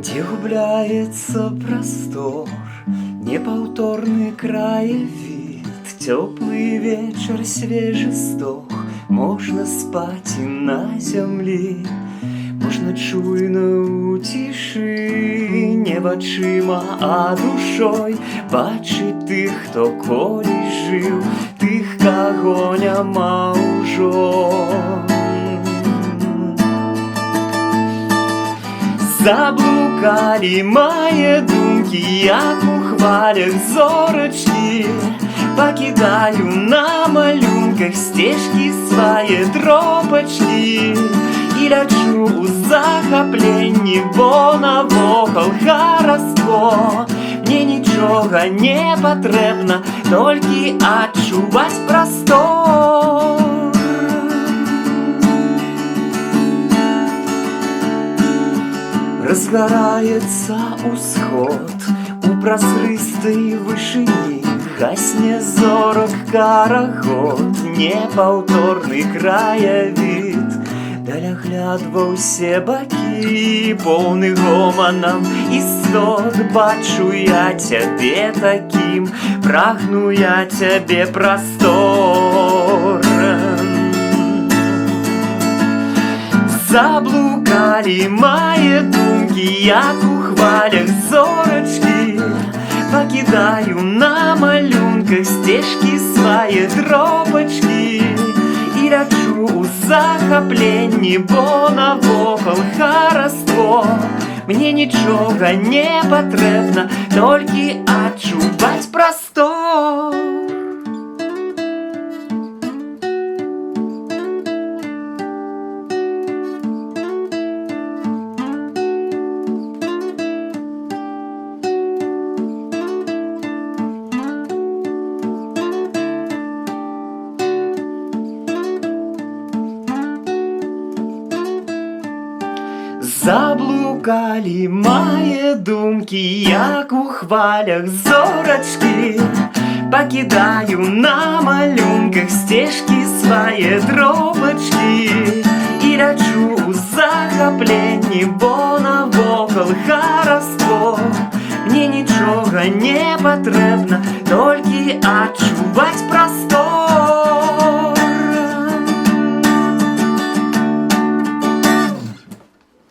Дзе губляецца прастор, непаўторны краявід, цёплы вечар, свежы стог, можна спаць і на зямлі, можна чуйна ў цішы, не вачыма, а душой бачыць тых, хто колись жыў, тых, каго няма ўжо. Заблукалі мае думкі, як у хвалях зорачкі, пакідаю на малюнках сцежкі свае дропачкі і лячу ў захапленні, бо навокал хараство. Мне нічога не патрэбна, толькі адчуваць прастор. Разгараецца ўсход у празрыстай вышыні, гасне зорак карагод, непаўторны краявід. Даляглядва ўсе бакі, поўны гоманам істот, бачу я цябе такім, прагну я цябе прастор. Заблукалі мае думкі, як у хвалях зорачкі, пакідаю на малюнках сцежкі свае дропачкі і лячу ў захапленні, бо навокал хараство. Мне нічога не патрэбна, толькі адчуваць прастор. Заблукалі мае думкі, як у хвалях зорачкі, пакідаю на малюнках сцежкі свае дропачкі і лячу ў захапленні, бо навокал хараство. Мне нічога не патрэбна, толькі адчуваць прастор.